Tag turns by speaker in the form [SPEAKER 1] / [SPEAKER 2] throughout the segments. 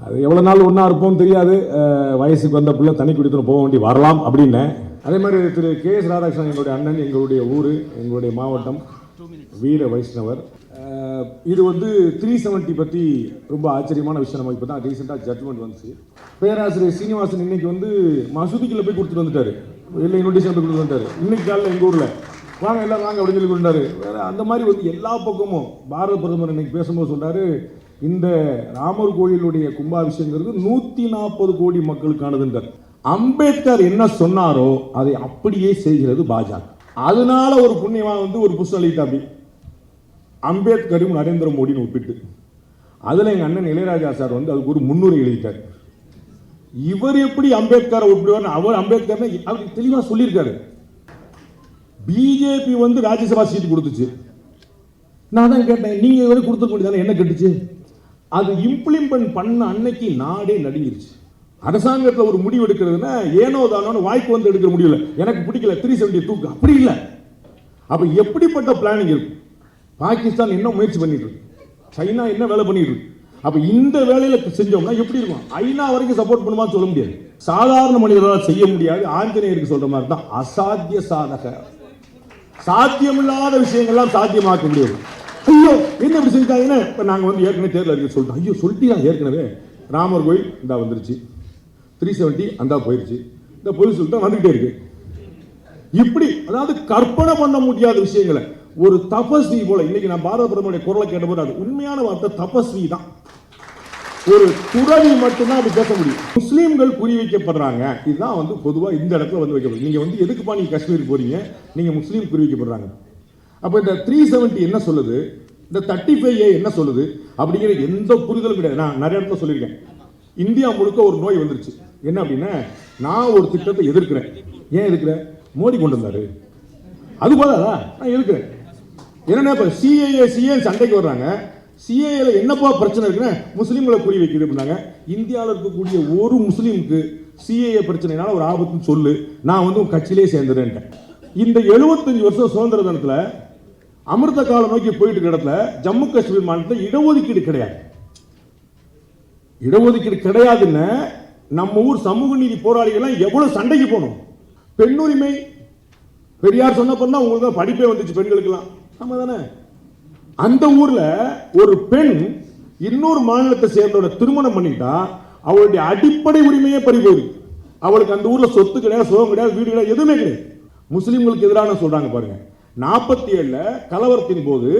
[SPEAKER 1] அது எவ்வளோ நாள் ஒன்றா இருப்போம் தெரியாது. வயசுக்கு வந்த பிள்ளை தனி குடித்தனம் போக வேண்டி வரலாம் அப்படின்னு. அதே மாதிரி திரு கே.எஸ். ராதாகிருஷ்ணன் எங்களுடைய அண்ணன், எங்களுடைய ஊர், எங்களுடைய மாவட்டம், வீர வைஷ்ணவர். இது 370 பற்றி ரொம்ப ஆச்சரியமான விஷயம். நம்ம இப்போ தான் ரீசெண்டாக ஜட்மெண்ட் வந்துச்சு. பேராசிரியர் சீனிவாசன் இன்னைக்கு மசூதிக்குள்ள போய் கொடுத்துட்டு வந்துட்டாரு, இல்லை இன்விடேஷன் போய் கொடுத்துட்டு வந்துட்டாரு. இன்னைக்கு காலையில் எங்கள் ஊரில் வாங்க எல்லாம் வாங்க அப்படின்னு சொல்லி கொண்டாரு. அந்த மாதிரி எல்லா பக்கமும் பாரத பிரதமர் இன்னைக்கு பேசும்போது சொல்றாரு, இந்த ராமர் கோயிலுடைய கும்பாபிஷேகங்கிறது 140 கோடி மக்களுக்கானதுன்றார். அம்பேத்கர் என்ன சொன்னாரோ அதை அப்படியே செய்கிறது பாஜக. அதனால ஒரு புண்ணியமா ஒரு புஷ் அளித்தாப்பி அம்பேத்கரும் நரேந்திர மோடின்னு ஒப்பிட்டு. அதுல எங்க அண்ணன் இளையராஜா சார் அதுக்கு ஒரு முன்னுரை எழுதிட்டார். இவர் எப்படி அம்பேத்கரை ஒப்பிடுவார்? அவர் அம்பேத்கர் அவர் தெளிவா சொல்லியிருக்காரு. பிஜேபி ராஜ்யசபா சீட்டு கொடுத்துச்சு. நான் தான் கேட்டேன், நீங்க கொடுத்துருக்க வேண்டியதானே, என்ன கட்டுச்சு? அது இம்ப்ளிமெண்ட் பண்ண அன்னைக்கு நாடே நடுங்கிருச்சு. அரசாங்கத்தில் ஒரு முடிவு எடுக்கிறதுனா ஏனோ தானோ வாய்க்கு எடுக்கிற முடியல, எனக்கு பிடிக்கல 370 தூக்கு, அப்படி இல்லை. அப்ப எப்படிப்பட்ட பிளானிங் இருக்கு? பாகிஸ்தான் என்ன முயற்சி பண்ணிட்டு இருக்கு, சைனா என்ன வேலை பண்ணிட்டு இருக்கு. அப்ப இந்த வேலையில செஞ்சோம்னா எப்படி இருக்கும்? ஐநா வரைக்கும் சப்போர்ட் பண்ணுமா சொல்ல முடியாது, சாதாரண மனிதர்களால் செய்ய முடியாது. ஆஞ்சநேயருக்கு சொல்ற மாதிரி தான் அசாத்திய சாதக, சாத்தியமில்லாத விஷயங்கள்லாம் சாத்தியமாக்க முடியாது. ஐயோ என்ன இப்படி செஞ்சாங்கன்னா, இப்போ நாங்கள் ஏற்கனவே தேர்தல் அறிக்கை சொல்லிட்டோம். ஐயோ சொல்லிட்டீங்க, ஏற்கனவே ராமர் கோயில் இந்த வந்துருச்சு, 370 அந்த போயிருச்சு, இந்த பொய் சொல்லிட்டு வந்துகிட்டே இருக்கு. இப்படி அதாவது கற்பனை பண்ண முடியாத விஷயங்களை ஒரு தபஸ்வி போல. இன்னைக்கு நான் பாரத பிரதமருடைய குரலை கேட்டபோது அது உண்மையான வார்த்தை தபஸ்வி தான். ஒரு துறவி மட்டும்தான் அப்படி பேச முடியும். முஸ்லீம்கள் குறி வைக்கப்படுறாங்க. இதுதான் பொதுவாக இந்த இடத்துல வைக்கப்படுது. நீங்க எதுக்குப்பா நீங்க காஷ்மீர் போறீங்க, நீங்க முஸ்லீம் குறி வைக்கப்படுறாங்க. அப்ப இந்த 370 என்ன சொல்லுது, இந்த 35A என்ன சொல்லுது அப்படிங்கிற எந்த புரிதலும் கிடையாது. நான் நிறைய இடத்துல சொல்லியிருக்கேன். இந்தியா முழுக்க ஒரு நோய் வந்துருச்சு. என்ன அப்படின்னா, நான் ஒரு திட்டத்தை எதிர்க்கிறேன். ஏன் எதிர்க்கிறேன்? மோடி கொண்டு வந்தாரு, அது போதாதா நான் எதிர்க்கிறேன். என்னன்னா இப்ப சிஏஏ சண்டைக்கு வர்றாங்க. சிஏஏல என்னப்பா பிரச்சனை இருக்குன்னு முஸ்லீம்களை குறி வைக்கிறது அப்படின்னாங்க. இந்தியாவில் இருக்கக்கூடிய ஒரு முஸ்லீமுக்கு சிஏஏ பிரச்சனைனால ஒரு ஆபத்துன்னு சொல்லு, நான் கட்சியிலே சேர்ந்துறேன். இந்த 75 வருஷம் சுதந்திர தினத்துல அமிர்த காலம் நோக்கி போயிட்டு இருக்கிற இடத்துல ஜம்மு காஷ்மீர் மாநிலத்தில் இடஒதுக்கீடு கிடையாது. இடஒதுக்கீடு கிடையாதுன்னு நம்ம ஊர் சமூக நீதி போராளிகள் எவ்வளவு சண்டைக்கு போனோம். பெண்ணுரிமை பெரியார் சொன்னப்ப உங்களுக்கு படிப்பே வந்துச்சு பெண்களுக்கெல்லாம், ஆமா தானே? அந்த ஊர்ல ஒரு பெண் இன்னொரு மாநிலத்தை சேர்ந்தோட திருமணம் பண்ணிட்டா அவளுடைய அடிப்படை உரிமையே பறி போயிருக்கு. அவளுக்கு அந்த ஊர்ல சொத்து கிடையாது, சுகம் கிடையாது, வீடு கிடையாது, எதுவுமே கிடையாது. முஸ்லிம்களுக்கு எதிரான சொல்றாங்க பாருங்க. 47 கலவரத்தின் போது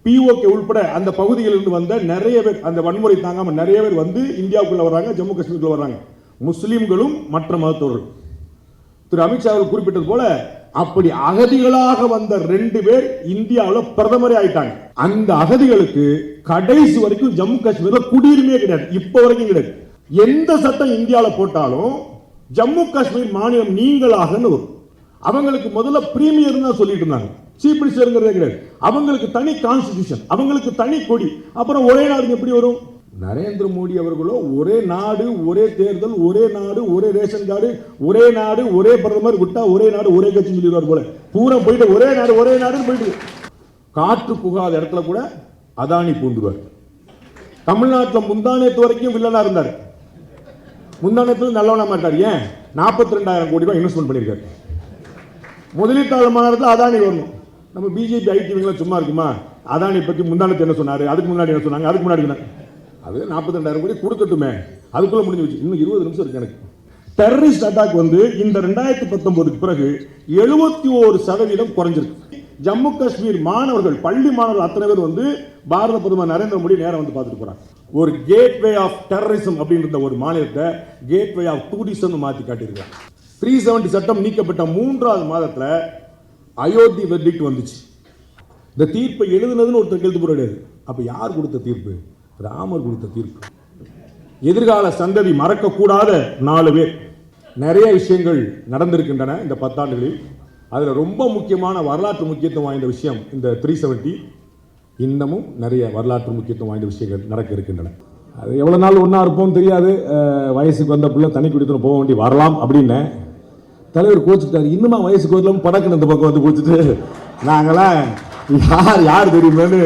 [SPEAKER 1] பிஓகே உள்பட அந்த பகுதிகளில் இருந்து வந்த நிறைய பேர், அந்த வன்முறை தாங்காம நிறைய பேர் இந்தியாவுக்குள்ள வர்றாங்க, ஜம்மு காஷ்மீருக்குள்ள வர்றாங்க. முஸ்லிம்களும் மற்ற மதத்தவர்கள். திரு அமித்ஷா அவர்கள் குறிப்பிட்டது போல அப்படி அகதிகளாக வந்த 2 பேர் இந்தியாவில் பிரதமரே ஆயிட்டாங்க. அந்த அகதிகளுக்கு கடைசி வரைக்கும் ஜம்மு காஷ்மீர்ல குடியுரிமையே கிடையாது, இப்ப வரைக்கும் கிடையாது. எந்த சட்டம் இந்தியாவில் போட்டாலும் ஜம்மு காஷ்மீர் மாநிலம் நீங்களாக வரும். அவங்களுக்கு முதல்ல பிரீமியர் தான் சொல்லிட்டு இருந்தாங்க, சீஃப் மினிஸ்டர்ங்கிறதே கிடையாது. அவங்களுக்கு தனி கான்ஸ்டிடியூஷன், அவங்களுக்கு தனி கொடி. அப்புறம் ஒரே நாடு எப்படி வரும்? நரேந்திர மோடி அவர்களோ ஒரே நாடு ஒரே தேர்தல், ஒரே நாடு ஒரே ரேஷன் கார்டு, ஒரே நாடு ஒரே பிரதமர், விட்டா ஒரே நாடு ஒரே கட்சி சொல்லிடுவார் போல. பூரா போயிட்டு ஒரே நாடுன்னு போயிட்டு காற்று புகாத இடத்துல கூட அதானி பூந்துருவார். தமிழ்நாட்டில் முந்தானத்து வரைக்கும் வில்லனா இருந்தார், முந்தானத்துல நல்லவனா மாட்டார். ஏன்? 42,000 கோடி ரூபாய் இன்வெஸ்ட்மெண்ட் பண்ணியிருக்காரு. முதலீட்டாளர் மாநாட்டில் அதானி வரணும். நம்ம பிஜேபி ஐடி சும்மா இருக்குமா? அதானி பத்தி முந்தானத்து என்ன சொன்னாரு, அதுக்கு முன்னாடி என்ன சொன்னாங்க, அதுக்கு முன்னாடி அது 42,000 கோடி கொடுக்கட்டுமே, அதுக்குள்ள முடிஞ்சு வச்சு. இன்னும் 20 நிமிஷம் இருக்கு எனக்கு. டெரரிஸ்ட் அட்டாக் இந்த 2019 பிறகு 71% குறைஞ்சிருக்கு. ஜம்மு காஷ்மீர் மாணவர்கள், பள்ளி மாணவர்கள் அத்தனை பேர் பாரத பிரதமர் நரேந்திர மோடி நேரம் பார்த்துட்டு போறாங்க. ஒரு கேட்வே ஆஃப் டெரரிசம் அப்படின்ற ஒரு மாநிலத்தை கேட்வே ஆஃப் டூரிசம் மாத்தி காட்டியிருக்காங்க. 370 சட்டம் நீக்கப்பட்ட 3வது மாதத்துல அயோத்தி வெர்டிக்ட் வந்துச்சு. இந்த தீர்ப்பை எழுதுனதுன்னு ஒருத்தர் எழுத்து போறாரு. அப்ப யார் கொடுத்த தீர்ப்பு? ராமர் கொடுத்த தீர்ப்பு. எதிர்கால சந்ததி மறக்க கூடாத 4 பேர். நிறைய விஷயங்கள் நடந்திருக்கின்றன இந்த 10 ஆண்டுகளில். அதுல ரொம்ப முக்கியமான வரலாற்று முக்கியத்துவம் வாய்ந்த விஷயம் இந்த 370. இன்னமும் நிறைய வரலாற்று முக்கியத்துவம் வாய்ந்த விஷயங்கள் நடக்க இருக்கின்றன. அது எவ்வளவு நாள் ஒன்னா இருப்போம் தெரியாது. வயசுக்கு வந்த பிள்ளை தனி குடித்தனம் போக வேண்டி வரலாம் அப்படின்னு தலைவர் கோச்சுட்டாரு. இன்னுமா வயசுக்கு வரலாம் படக்குன்னு இந்த பக்கம் கோச்சுட்டு நாங்களாம் யார் தெரியுமேன்னு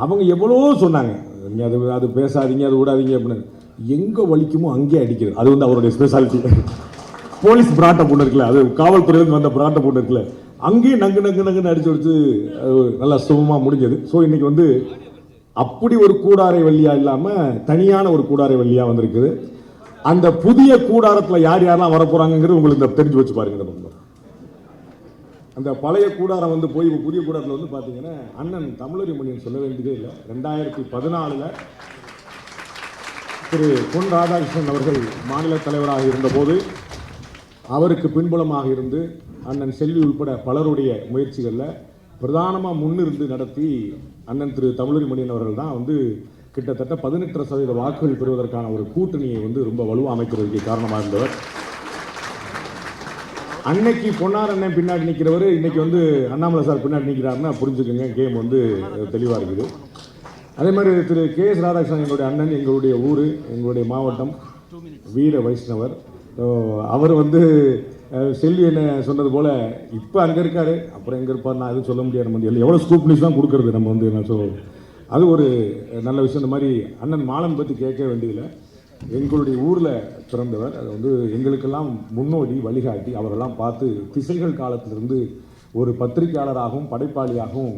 [SPEAKER 1] அவங்க எவ்வளோ சொன்னாங்க. அது பேசாதீங்க, அது விடாதீங்க அப்படின்னு. எங்கே வலிக்குமோ அங்கே அடிக்கிறது. அது வந்து அவருடைய ஸ்பெஷாலிட்டி. போலீஸ் பிராட்டை பொண்ணு இருக்குல்ல, அது காவல்துறையிலேருந்து வந்த பிராட்டை பொண்ணு இருக்குல்ல, அங்கேயும் நங்கு நங்கு நங்குன்னு அடிச்சு வச்சு நல்லா சுகமாக முடிஞ்சது. ஸோ இன்னைக்கு வந்து அப்படி ஒரு கூடாரை வள்ளியா இல்லாமல் தனியான ஒரு கூடாரை வள்ளியாக வந்திருக்குது. அந்த புதிய கூடாரத்தில் யார் யாரெல்லாம் வரப்போறாங்கிறது உங்களுக்கு தெரிஞ்சு வச்சு பாருங்க. அந்த பழைய கூடாரம் வந்து போய் புதிய கூடாரத்தில் வந்து பார்த்தீங்கன்னா அண்ணன் தமிழறிமொழியன் சொல்ல வேண்டியதே இல்லை. 2014 திரு பொன் ராதாகிருஷ்ணன் அவர்கள் மாநில தலைவராக இருந்தபோது அவருக்கு பின்புலமாக இருந்து அண்ணன் செல்வி உட்பட பலருடைய முயற்சிகளில் பிரதானமாக முன்னிருந்து நடத்தி அண்ணன் திரு தமிழறிமொழியன் அவர்கள் தான் வந்து கிட்டத்தட்ட 18% வாக்குகள் பெறுவதற்கான ஒரு கூட்டணியை வந்து ரொம்ப வலுவாக அமைக்கிறதுக்கு காரணமாக இருந்தவர். அன்னைக்கு பொன்னார் அண்ணன் பின்னாடி நிற்கிறவர் இன்னைக்கு வந்து அண்ணாமலை சார் பின்னாடி நிற்கிறாருன்னா புரிஞ்சுக்கோங்க, கேம் வந்து தெளிவாக இருக்குது. அதே மாதிரி திரு KS ராதாகிருஷ்ணன் எங்களுடைய அண்ணன், எங்களுடைய ஊர், எங்களுடைய மாவட்டம், வீர வைஷ்ணவர். அவர் வந்து செல்வி என்ன சொன்னது போல் இப்போ அங்கே இருக்காரு, அப்புறம் எங்கே இருப்பார் நான் எதுவும் சொல்ல முடியாது. நம்ம வந்து எவ்வளோ ஸ்கூப் நியூஸ் தான் கொடுக்கறது நம்ம வந்து என்ன அது ஒரு நல்ல விஷயம். இந்த மாதிரி அண்ணன் மாலன் பற்றி கேட்க வேண்டியதில்லை. எங்களுடைய ஊரில் பிறந்தவர். அது வந்து எங்களுக்கெல்லாம் முன்னோடி வழிகாட்டி. அவரெல்லாம் பார்த்து திசைகள் காலத்திலிருந்து ஒரு பத்திரிகையாளராகவும் படைப்பாளியாகவும்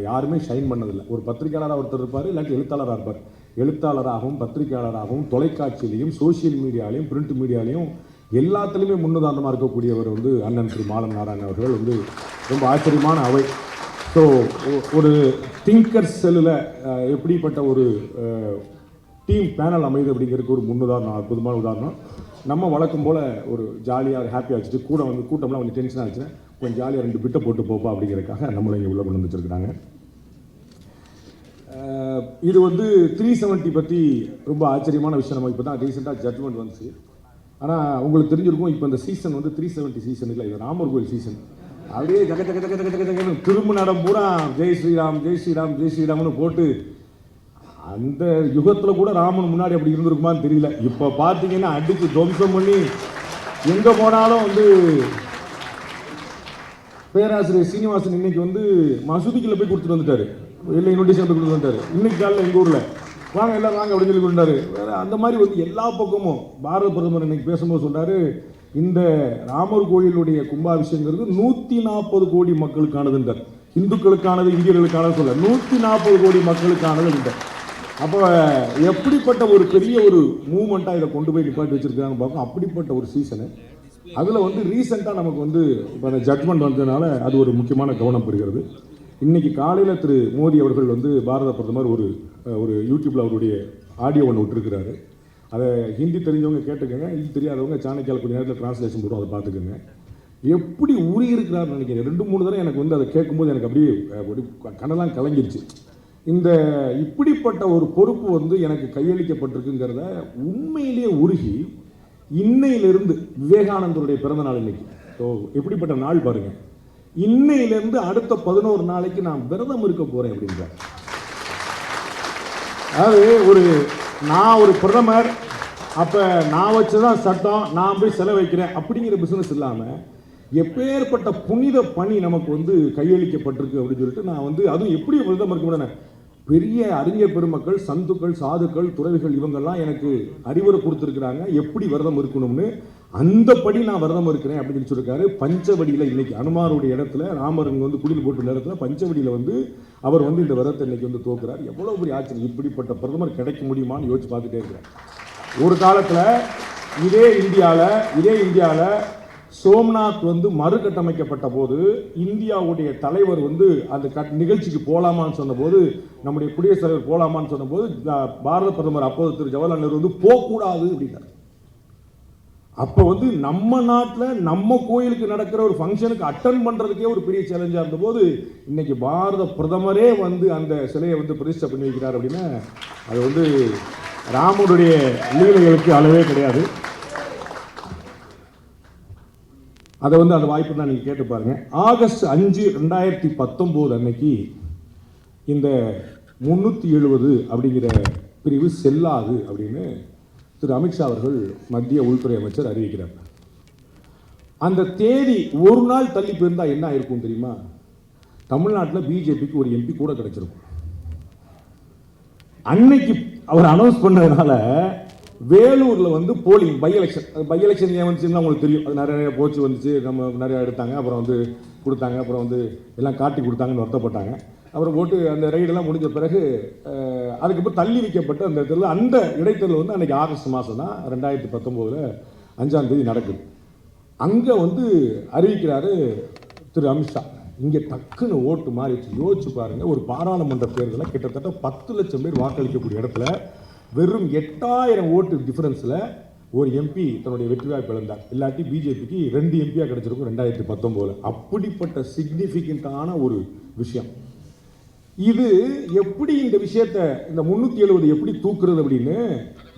[SPEAKER 1] யாருமே ஷைன் பண்ணதில்லை. ஒரு பத்திரிகையாளராக ஒருத்தர் இருப்பார், இல்லாட்டி எழுத்தாளராக இருப்பார். எழுத்தாளராகவும் பத்திரிகையாளராகவும் தொலைக்காட்சியிலையும் சோசியல் மீடியாலையும் பிரிண்ட் மீடியாலையும் எல்லாத்துலேயுமே முன்னுதாரணமாக இருக்கக்கூடியவர் வந்து அண்ணன் திரு மாலம் நாராயணன் அவர்கள். வந்து ரொம்ப ஆச்சரியமான அவை. ஸோ ஒரு திங்கர்ஸ் செல்லில் எப்படிப்பட்ட ஒரு டீம் பேனல் அமைது அப்படிங்கிறதுக்கு ஒரு முன்னுதாரணம், அற்புதமான உதாரணம். நம்ம வழக்கம் போல் ஒரு ஜாலியாக ஹாப்பியாக வச்சுட்டு கூட வந்து கூட்டம்லாம் கொஞ்சம் டென்ஷனாக வச்சுன்னா கொஞ்சம் ஜாலியாக 2 பிட்டை போட்டு போப்பா அப்படிங்கிறதுக்காக நம்மளை இங்கே உள்ளே கொண்டு வச்சுருக்காங்க. இது வந்து 370 பற்றி ரொம்ப ஆச்சரியமான விஷயம். நம்ம இப்போ தான் ரீசெண்டாக ஜட்மெண்ட் வந்துச்சு. ஆனால் உங்களுக்கு தெரிஞ்சிருக்கும், இப்போ இந்த சீசன் வந்து 370 சீசன் இல்லை, இது ராமர் கோயில் சீசன். அப்படியே ஜக ஜக ஜக ஜக ஜக ஜகன்னு திரும்ப நடம் பூரா ஜெய் ஸ்ரீராம் ஜெய் ஸ்ரீராம் ஜெய் ஸ்ரீராம்னு போட்டு, அந்த யுகத்தில் கூட ராமன் முன்னாடி அப்படி இருந்திருக்குமான்னு தெரியல. இப்போ பார்த்தீங்கன்னா அடித்து துவம்சம் பண்ணி எங்கே போனாலும் வந்து பேராசிரியர் சீனிவாசன் இன்னைக்கு வந்து மசூதிக்குள்ள போய் கொடுத்துட்டு வந்துட்டாரு, இல்லை இன்விடேஷன் போய் கொடுத்துட்டு வந்துட்டாரு. இன்னைக்கு காலையில் எங்கள் ஊரில் வாங்க எல்லாம் வாங்க அப்படின்னு சொல்லி கொண்டாரு. வேற அந்த மாதிரி வந்து எல்லா பக்கமும் பாரத பிரதமர் இன்னைக்கு பேசும்போது சொல்றாரு, இந்த ராமர் கோயிலுடைய கும்பாபிஷேகங்கிறது 140 கோடி மக்களுக்கானதுன்றார். இந்துக்களுக்கானது இந்தியர்களுக்கானது சொல்ல 140 கோடி மக்களுக்கானது. அப்போ எப்படிப்பட்ட ஒரு பெரிய ஒரு மூவ்மெண்ட்டாக இதை கொண்டு போய் நிப்பாட்டி வச்சிருக்காங்க பார்க்கும். அப்படிப்பட்ட ஒரு சீசனு. அதில் வந்து ரீசெண்டாக நமக்கு வந்து இப்போ அந்த ஜட்மெண்ட் வந்ததுனால அது ஒரு முக்கியமான கவனம் பெறுகிறது. இன்னைக்கு காலையில் திரு மோடி அவர்கள் வந்து பாரத பிரதமர் ஒரு யூடியூப்பில் அவருடைய ஆடியோ ஒன்று விட்டுருக்கிறாரு. அதை ஹிந்தி தெரிஞ்சவங்க கேட்டுக்கோங்க, ஹிந்தி தெரியாதவங்க சேனல் கொஞ்சம் நேரத்தில் டிரான்ஸ்லேஷன் போடும், அதை பார்த்துக்கோங்க. எப்படி ஊறி இருக்கிறாருன்னு நினைக்கிறேன். 2-3 தடவை எனக்கு வந்து அதை கேட்கும்போது எனக்கு அப்படியே கண்ணெல்லாம் கலங்கிருச்சு. இந்த இப்படிப்பட்ட ஒரு பொறுப்பு வந்து எனக்கு கையளிக்கப்பட்டிருக்குங்கிறத உண்மையிலேயே உருகி இன்னையிலிருந்து விவேகானந்தருடைய பிறந்த நாள் இன்னைக்கு. ஸோ எப்படிப்பட்ட நாள் பாருங்க. இன்னையிலிருந்து அடுத்த 11 நாளைக்கு நான் விரதம் இருக்க போறேன் அப்படின்றார். அதாவது நான் ஒரு பிரதமர், அப்ப நான் வச்சுதான் சட்டம், நான் போய் செலவழிக்கிறேன் அப்படிங்கிற பிசினஸ் இல்லாம எப்பேற்பட்ட புனித பணி நமக்கு வந்து கையளிக்கப்பட்டிருக்கு அப்படின்னு சொல்லிட்டு நான் வந்து அதுவும் எப்படி விரதம் இருக்க முடியும். பெரிய அறிஞர் பெருமக்கள், சந்துக்கள், சாதுக்கள், துறவிகள் இவங்கெல்லாம் எனக்கு அறிவுரை கொடுத்துருக்குறாங்க எப்படி விரதம் இருக்கணும்னு. அந்தபடி நான் விரதம் இருக்கிறேன் அப்படின்னு சொல்லியிருக்காரு. பஞ்சவடியில் இன்னைக்கு அனுமாருடைய இடத்துல, ராமர் வந்து குடில் போட்டுள்ள இடத்துல பஞ்சவடியில் வந்து அவர் வந்து இந்த விரதத்தை இன்னைக்கு வந்து தோக்குறார். எவ்வளவு பெரிய ஆச்சரியம். இப்படிப்பட்ட பிரதமர் கிடைக்க முடியுமான்னு யோசிச்சு பார்த்துட்டே இருக்கிறேன். ஒரு காலத்தில் இதே இந்தியாவில் சோம்நாத் வந்து மறுகட்டமைக்கப்பட்ட போது இந்தியாவுடைய தலைவர் வந்து அந்த நிகழ்ச்சிக்கு போகலாமான்னு சொன்னபோது, நம்முடைய குடியரசுத் தலைவர் போகலாமான்னு சொன்னபோது பாரத பிரதமர் அப்போது திரு ஜவஹர்லால் நேரு வந்து போகக்கூடாது அப்படின்னார். அப்போ வந்து நம்ம நாட்டில் நம்ம கோயிலுக்கு நடக்கிற ஒரு ஃபங்க்ஷனுக்கு அட்டன் பண்ணுறதுக்கே ஒரு பெரிய சேலஞ்சாக இருந்தபோது இன்னைக்கு பாரத பிரதமரே வந்து அந்த சிலையை வந்து பிரதிஷ்டை பண்ணி வைக்கிறார் அப்படின்னா அது வந்து ராமனுடைய லீலைகளுக்கு அளவே கிடையாது. அதை வந்து அந்த வாய்ப்பு தான் நீங்கள் கேட்டு பாருங்க. ஆகஸ்ட் 5, 2019 அன்னைக்கு இந்த 370 அப்படிங்கிற பிரிவு செல்லாது அப்படின்னு திரு அமித்ஷா அவர்கள் மத்திய உள்துறை அமைச்சர் அறிவிக்கிறார். அந்த தேதி ஒரு நாள் தள்ளி போயிருந்தா என்ன ஆயிருக்கும் தெரியுமா? தமிழ்நாட்டில் பிஜேபிக்கு ஒரு எம்பி கூட கிடைச்சிருக்கும். அன்னைக்கு அவர் அனௌன்ஸ் பண்ணதுனால வேலூர்ல வந்து போலிங் பை எலெக்ஷன் ஏன் வந்துச்சுன்னா உங்களுக்கு தெரியும். அது நிறைய போச்சு வந்துச்சு, நம்ம நிறைய எடுத்தாங்க, அப்புறம் வந்து கொடுத்தாங்க, அப்புறம் வந்து எல்லாம் காட்டி கொடுத்தாங்கன்னு வருத்தப்பட்டாங்க. அப்புறம் போட்டு அந்த ரைடெல்லாம் முடிஞ்ச பிறகு அதுக்கப்புறம் தள்ளி வைக்கப்பட்ட அந்த தேர்தல், அந்த இடைத்தேர்தல் வந்து அன்றைக்கி ஆகஸ்ட் மாதம் தான் 2019 5ஆம் தேதி நடக்குது. அங்கே வந்து அறிவிக்கிறாரு திரு அமித்ஷா. இங்கே டக்குன்னு ஓட்டு மாறிடுச்சு. யோசிச்சு பாருங்கள், ஒரு பாராளுமன்ற தேர்தலில் கிட்டத்தட்ட 10 லட்சம் பேர் வாக்களிக்கக்கூடிய இடத்துல வெறும் 8000 ஓட்டு டிஃபரன்ஸில் ஒரு எம்பி தன்னுடைய வெற்றி வாய்ப்பு இழந்தார். இல்லாட்டி பிஜேபிக்கு 2 எம்பியாக கிடைச்சிருக்கும் 2019. அப்படிப்பட்ட சிக்னிஃபிகண்டான ஒரு விஷயம் இது. எப்படி இந்த விஷயத்தை, இந்த 370 எப்படி தூக்குறது அப்படின்னு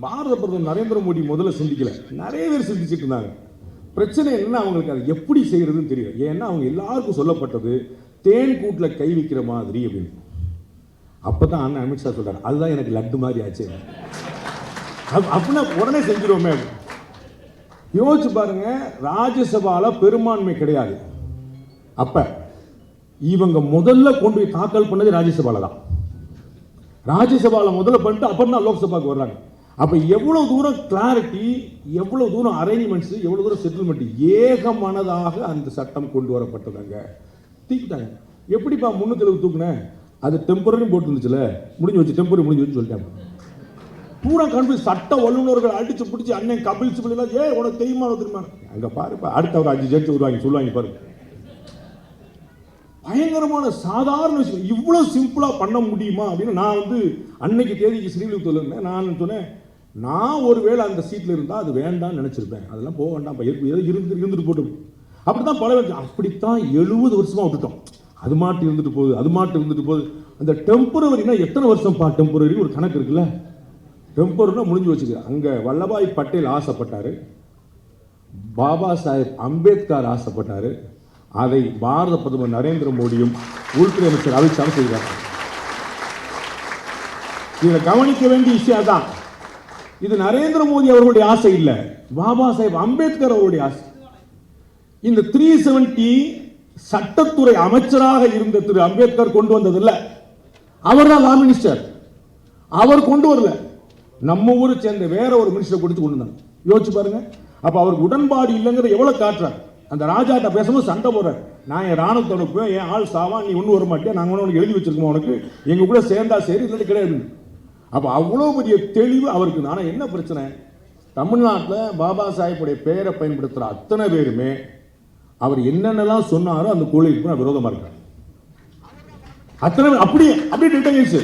[SPEAKER 1] பாரத பிரதமர் நரேந்திர மோடி முதல்ல சிந்திக்கல, நிறைய பேர் சிந்திச்சுட்டு இருந்தாங்க. பிரச்சனை என்னன்னா, அவங்களுக்கு அதை எப்படி செய்யறதுன்னு தெரியல. ஏன்னா அவங்க எல்லாருக்கும் சொல்லப்பட்டது தேன் கூட்டில் கை வைக்கிற மாதிரி அப்படின்னு. அப்பதான் அண்ணன் அமித்ஷா சொல்றாரு, அதுதான் எனக்கு லட்டு மாதிரி ஆச்சு அப்படின்னா உடனே செஞ்சிருவோமே. யோசிச்சு பாருங்க, ராஜ்யசபால பெரும்பான்மை கிடையாது. அப்ப இவங்க முதல்ல கொண்டு போய் தாக்கல் பண்ணது ராஜ்யசபால தான். ராஜ்யசபால முதல்ல பண்ணிட்டு அப்புறம் தான் லோக்சபாக்கு வர்றாங்க. அப்ப எவ்வளவு தூரம் கிளாரிட்டி, எவ்வளவு தூரம் அரேஞ்ச்மெண்ட்ஸ், எவ்வளவு தூரம் செட்டில்மெண்ட், ஏகமனதாக அந்த சட்டம் கொண்டு வரப்பட்டதாங்க. தூக்கிட்டாங்க. எப்படிப்பா 370 தூக்குனேன்? அது டெம்பரரி போட்டு இருந்துச்சுல, முடிஞ்சு வச்சு, டெம்பரரி முடிஞ்சு வச்சு சொல்லிட்டாங்க. பூரா கன்ஃபியூஸ். சட்ட வல்லுநர்கள் அடிச்சு பிடிச்சி அண்ணன் கபில் சிபில் எல்லாம், உனக்கு தெரியுமா தெரியுமா, அங்க பாருப்பா, அடுத்த ஒரு 5 ஜட்ஜ் வருவாங்க, சொல்லுவாங்க பாருங்க. பயங்கரமான சாதாரண விஷயம். இவ்வளவு சிம்பிளா பண்ண முடியுமா அப்படின்னு நான் வந்து அன்னைக்கு தேதிக்கு ஸ்ரீவில்லிபுத்தூர்ல இருந்தேன். நான் சொன்னேன், நான் ஒருவேளை அந்த சீட்ல இருந்தா அது வேண்டாம்னு நினைச்சிருப்பேன். அதெல்லாம் போக வேண்டாம், இருந்துட்டு போட்டு. அப்படித்தான் பல பேர், அப்படித்தான் 70 வருஷமா விட்டுட்டோம். அது மாட்டு இருந்துட்டு போகுது, அது மாட்டு இருந்துட்டு போகுது. அந்த டெம்பரவரினா எத்தனை வருஷம் பா டெம்பரரி ஒரு கணக்கு இருக்குல்ல. டெம்பரரினா முடிஞ்சு வச்சுக்க. அங்க வல்லபாய் பட்டேல் ஆசைப்பட்டாரு, பாபா சாஹேப் அம்பேத்கர் ஆசைப்பட்டாரு. அதை பாரத பிரதமர் நரேந்திர மோடியும் உள்துறை அமைச்சர் அமித்ஷா செய்கிறார். இதை கவனிக்க வேண்டிய விஷயம் தான். இது நரேந்திர மோடி அவர்களுடைய ஆசை இல்ல, பாபா சாஹேப் அம்பேத்கர் அவருடைய ஆசை. இந்த 370 சட்டத்துறை அமைச்சராக இருந்த திரு அம்பேத்கர் கொண்டு வந்ததில்ல, அவர் தான் லா மினிஸ்டர். அவர் கொண்டு வரல, நம்ம ஊரை சேர்ந்த வேற ஒரு மினிஸ்டர் கொடுத்து கொண்டு வந்தாங்க. யோசிச்சு பாருங்க. அப்ப அவருக்கு உடன்பாடு இல்லைங்கிற எவ்வளவு காட்டுறாரு. அந்த ராஜாட்ட பேசும்போது சண்டை போடுறாரு, நான் என் ராணுவத்தோட போய் என் ஆள் சாவா, நீ ஒன்றும் வர மாட்டேன், நாங்கள் உனக்கு எழுதி வச்சிருக்கோம், உனக்கு எங்க கூட சேர்ந்தா சரி, இல்லாட்டி கிடையாது. அப்ப அவ்வளவு பெரிய தெளிவு அவருக்கு. ஆனால் என்ன பிரச்சனை, தமிழ்நாட்டில் பாபா சாஹிப்புடைய பெயரை பயன்படுத்துகிற அத்தனை பேருமே அவர் என்னென்னலாம் சொன்னாரோ அந்த கொள்கைக்கு விரோதமா இருக்காங்க. அத்தனை அப்படியே அப்படியே டீட்டெயில்ஸ்.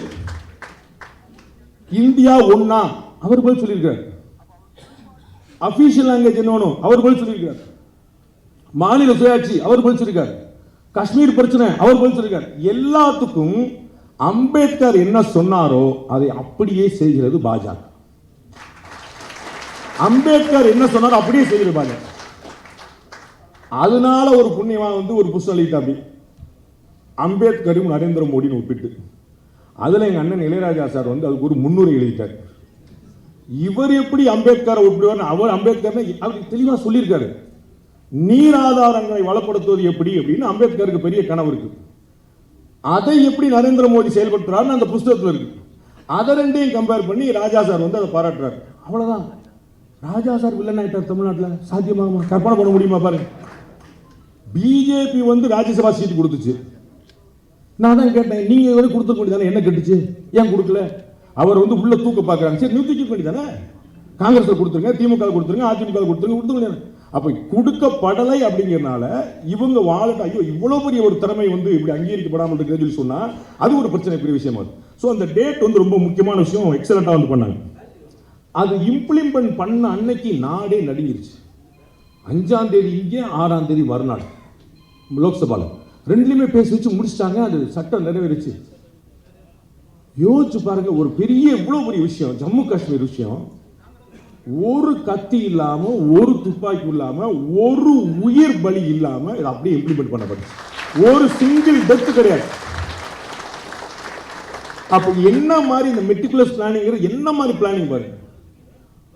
[SPEAKER 1] இந்தியா ஒன்னா அவர் போய் சொல்லியிருக்காரு. அபிஷியல் லாங்குவேஜ் என்ன அவர் போய் சொல்லியிருக்காரு. மாநில சுயாட்சி அவர் போய் சொல்லியிருக்காரு. காஷ்மீர் பிரச்சனை அவர் போய் சொல்லியிருக்காரு. எல்லாத்துக்கும் அம்பேத்கர் என்ன சொன்னாரோ அதை அப்படியே செய்கிறது பாஜக. அம்பேத்கர் என்ன சொன்னாரோ அப்படியே செய்கிறது பாஜக. அதனால ஒரு புண்ணியமா வந்து ஒரு புஸ்தகம் எழுதிட்டாப்படி, அம்பேத்கரும் நரேந்திர மோடின்னு ஒப்பிட்டு. அதுல எங்க அண்ணன் இளையராஜா சார் வந்து அதுக்கு ஒரு முன்னுரை எழுதிட்டார். இவர் எப்படி அம்பேத்கரை ஒப்பிடுவார்? அவர் அம்பேத்கர் அவர் தெளிவா சொல்லியிருக்காரு. நீர் ஆதாரங்களை வளப்படுத்துவது எப்படி அப்படின்னு அம்பேத்கருக்கு பெரிய கனவு இருக்கு. அதை எப்படி நரேந்திர மோடி செயல்படுத்துறாருன்னு அந்த புஸ்தகத்தில் இருக்கு. அதை ரெண்டையும் கம்பேர் பண்ணி ராஜா சார் வந்து அதை பாராட்டுறாரு. அவ்வளவுதான். ராஜா சார் வில்லன் ஆயிட்டார் தமிழ்நாட்டில். சாத்தியமாகுமா? கற்பனை பண்ண முடியுமா பாருங்க. பிஜேபி வந்து ராஜ்யசபா சீட் கொடுத்துச்சு. நான் தான் கேட்டேன், நீங்க இவரை கொடுத்துக்க வேண்டியதானே, என்ன கட்டுச்சு, ஏன் கொடுக்கல? அவர் வந்து உள்ள தூக்க பாக்குறாங்க. சரி, நீ தூக்க வேண்டியதானே, காங்கிரஸ் கொடுத்துருங்க, திமுக கொடுத்துருங்க, அதிமுக கொடுத்துருங்க. அப்ப கொடுக்கப்படலை அப்படிங்கிறனால இவங்க வாழட்டு, ஐயோ இவ்வளவு பெரிய ஒரு திறமை வந்து இப்படி அங்கீகரிக்கப்படாமல் இருக்கிறது சொன்னா அது ஒரு பிரச்சனை, பெரிய விஷயமா. ஸோ அந்த டேட் வந்து ரொம்ப முக்கியமான விஷயம். எக்ஸலண்டா வந்து பண்ணாங்க. அது இம்ப்ளிமெண்ட் பண்ண அன்னைக்கு நாடே நடுங்கிருச்சு. 5ஆம் தேதி இங்கே, 6ஆம் தேதி மறுநாள் லோக்சபால ரெண்டுலையுமே பேசி வச்சு முடிச்சிட்டாங்க. அது சட்டம் நிறைவேறிச்சு. யோசிச்சு பாருங்க, ஒரு பெரிய இவ்வளவு பெரிய விஷயம், ஜம்மு காஷ்மீர் விஷயம், ஒரு கத்தி இல்லாம, ஒரு துப்பாக்கி இல்லாம, ஒரு உயிர் பலி இல்லாம இது அப்படியே இம்ப்ளிமெண்ட் பண்ணப்பட்டுச்சு. ஒரு சிங்கிள் டெத் கிடையாது. அப்ப என்ன மாதிரி இந்த மெட்டிகுலஸ் பிளானிங், என்ன மாதிரி பிளானிங் பாருங்க.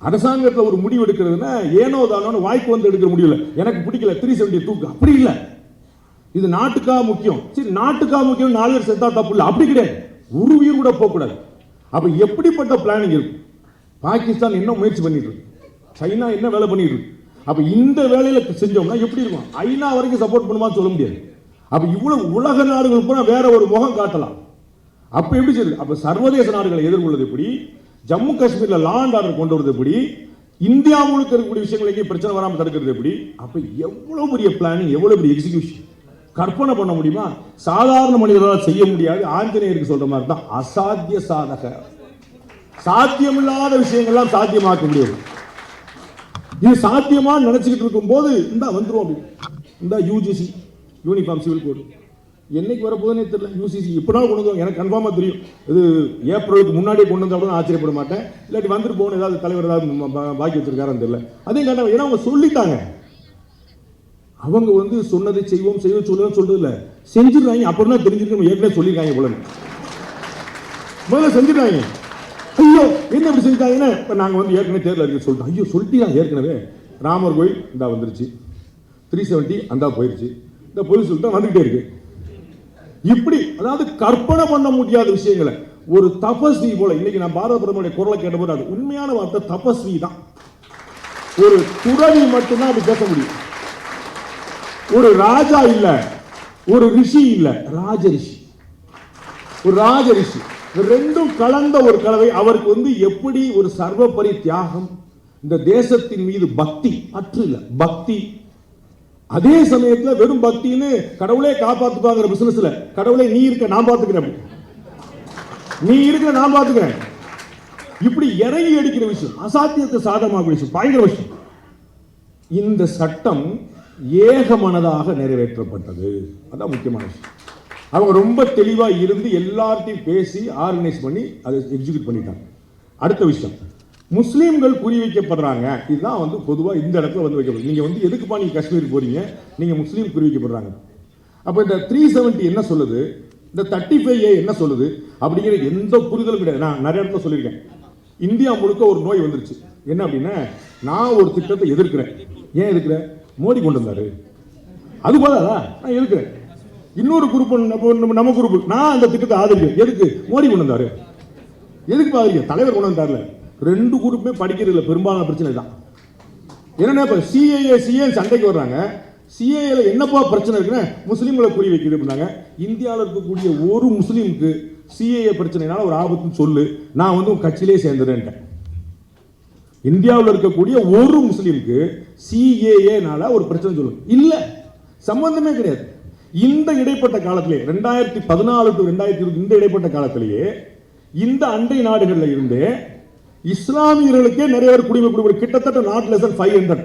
[SPEAKER 1] அரசாங்கத்தில் ஒரு முடிவு எடுக்கிறதுனா ஏனோ தானோ வாய்க்கு வந்து எடுக்கிற முடியல, எனக்கு பிடிக்கல 370 தூக்கு, அப்படி இல்ல. இது நாட்டுக்காக முக்கியம். சரி, நாட்டுக்காக முக்கியம், 4 பேர் செத்தா தப்பு இல்லை, அப்படி கிடையாது. ஒரு உயிர் கூட போக கூடாது. அப்ப எப்படிப்பட்ட பிளானிங் இருக்கும்? பாகிஸ்தான் என்ன முயற்சி பண்ணிட்டு இருக்கு, சைனா என்ன வேலை பண்ணிட்டு இருக்கு. அப்ப இந்த வேலையில செஞ்சோம்னா எப்படி இருக்கும்? ஐநா வரைக்கும் சப்போர்ட் பண்ணுமான்னு சொல்ல முடியாது. அப்ப இவ்வளவு உலக நாடுகள் பூரா வேற ஒரு முகம் காட்டலாம். அப்ப எப்படி சொல்லுது? அப்ப சர்வதேச நாடுகளை எதிர்கொள்வது எப்படி, ஜம்மு காஷ்மீர்ல லா அண்ட் ஆர்டர் கொண்டு வரது எப்படி, இந்தியா முழுக்க இருக்கக்கூடிய விஷயங்களுக்கு பிரச்சனை வராமல் தடுக்கிறது எப்படி? அப்ப எவ்வளவு பெரிய பிளானிங், எவ்வளவு பெரிய எக்ஸிகியூஷன் கற்பனை பண்ண முடியுமா? சாதாரண மனிதர்களால் செய்ய முடியாது. ஆஞ்சநேயருக்கு சொல்ற மாதிரி தான் அசாத்திய சாதக, சாத்தியமில்லாத விஷயங்கள்லாம் சாத்தியமாக்க முடியாது. இது சாத்தியமா நினைச்சுக்கிட்டு இருக்கும் போது இந்த வந்துரும் அப்படி இந்த யூஜிசி யூனிஃபார்ம் சிவில் கோடு என்னைக்கு வரப்போதுன்னே தெரியல. யூசிசி இப்படினாலும் கொண்டு வந்து எனக்கு கன்ஃபார்மா தெரியும். இது ஏப்ரலுக்கு முன்னாடியே கொண்டு வந்தா கூட ஆச்சரியப்பட மாட்டேன். இல்லாட்டி வந்துட்டு போகணும், ஏதாவது தலைவர் ஏதாவது பாக்கி வச்சிருக்காருன்னு தெரியல. அதையும் காட்ட, ஏன்னா அவங்க சொல்லிட்டாங்க. அவங்க வந்து சொன்னதை செய்வோம் செய்வோம் சொல்லுவோம் சொல்றது இல்லை, செஞ்சிருக்காங்க. அப்புறம் தான் தெரிஞ்சிருக்கு ஏற்கனவே சொல்லியிருக்காங்க போல. முதல்ல செஞ்சிருக்காங்க. ஐயோ என்ன இப்படி செஞ்சுட்டாங்கன்னா, இப்போ நாங்கள் வந்து ஏற்கனவே தேர்தல் அறிக்கை சொல்லிட்டோம். ஐயோ சொல்லிட்டீங்க ஏற்கனவே. ராமர் கோயில் இந்தா வந்துருச்சு, 370 அந்த போயிருச்சு, இந்த பொய் சொல்லிட்டு வந்துகிட்டே இருக்கு. இப்படி அதாவது கற்பனை பண்ண முடியாத விஷயங்களை ஒரு தபஸ்வி போல. இன்னைக்கு நான் பாரத பிரதமருடைய குரலை கேட்டபோது அது உண்மையான வார்த்தை தபஸ்வி தான். ஒரு துறவி மட்டும்தான் அப்படி பேச முடியும். ஒரு ராஜா இல்ல, ஒரு ரிஷி இல்ல, ராஜ ரிஷி. ஒரு ராஜ ரிஷி ரெண்டும் கலந்த ஒரு கலவை. அவருக்கு வந்து எப்படி ஒரு சர்வபரி தியாகம், இந்த தேசத்தின் மீது பக்தி, பற்று இல்ல பக்தி. அதே சமயத்தில் வெறும் பக்தின்னு கடவுளே காப்பாத்துப்பாங்கிற பிசினஸ்ல கடவுளே நீ இருக்க நான் பாத்துக்கிறேன், நீ இருக்க நான் பாத்துக்கிறேன், இப்படி இறங்கி அடிக்கிற விஷயம், அசாத்தியத்தை சாதகமாக விஷயம், பயங்கர விஷயம். இந்த சட்டம் ஏகமனதாக நிறைவேற்றப்பட்டது. அதான் முக்கியமான விஷயம். அவங்க ரொம்ப தெளிவா இருந்து எல்லார்ட்டையும் பேசி ஆர்கனைஸ் பண்ணி அதை எக்ஸிக்யூட் பண்ணிட்டாங்க. அடுத்த விஷயம், முஸ்லீம்கள் குறி வைக்கப்படுறாங்க. இதுதான் வந்து பொதுவாக இந்த இடத்துல வந்து வைக்கப்படுது. நீங்க வந்து எதுக்குப்பா நீங்க காஷ்மீர் போறீங்க, நீங்க முஸ்லீம் குறி வைக்கப்படுறாங்க. அப்ப இந்த 370 என்ன சொல்லுது, இந்த 35A என்ன சொல்லுது அப்படிங்கிற எந்த புரிதலும் கிடையாது. நான் நிறைய இடத்துல சொல்லியிருக்கேன். இந்தியா முழுக்க ஒரு நோய் வந்துருச்சு. என்ன அப்படின்னா, நான் ஒரு திட்டத்தை எதிர்க்கிறேன். ஏன் எதிர்க்கிறேன்? மோடி கொண்டு வந்தாரு, அது போதாதா நான் எதிர்க்கிறேன். இன்னொரு குரூப் நம்ம குரூப் நான் அந்த திட்டத்தை ஆதரிக்கிறேன். எதுக்கு? மோடி கொண்டு வந்தாரு. எதுக்கு ஆதரிக்க? தலைவர் கொண்டு வந்தார்ல. ரெண்டு குரூப்புமே படிக்கிறதுல பெரும்பாலான பிரச்சனை தான். என்னன்னா இப்ப சிஏஏ சண்டைக்கு வர்றாங்க. சிஏஏல என்னப்பா பிரச்சனை இருக்குன்னா, முஸ்லீம்களை குறி வைக்கிறது அப்படின்னாங்க. இந்தியாவில் இருக்கக்கூடிய ஒரு முஸ்லீமுக்கு சிஏஏ பிரச்சனைனால ஒரு ஆபத்துன்னு சொல்லு, நான் வந்து உங்க கட்சியிலே சேர்ந்துறேன். இந்தியாவில் இருக்கக்கூடிய ஒரு முஸ்லீமுக்கு சிஏஏனால ஒரு பிரச்சனை சொல்லு, இல்ல சம்பந்தமே கிடையாது. இந்த இடைப்பட்ட காலத்திலே 2014 to 2020 இந்த இடைப்பட்ட காலத்திலேயே இந்த அண்டை நாடுகளில் இருந்து இஸ்லாமியர்களுக்கே நிறைய பேர் குடிமை கொடுக்க, கிட்டத்தட்ட நாட் லெஸ் than 500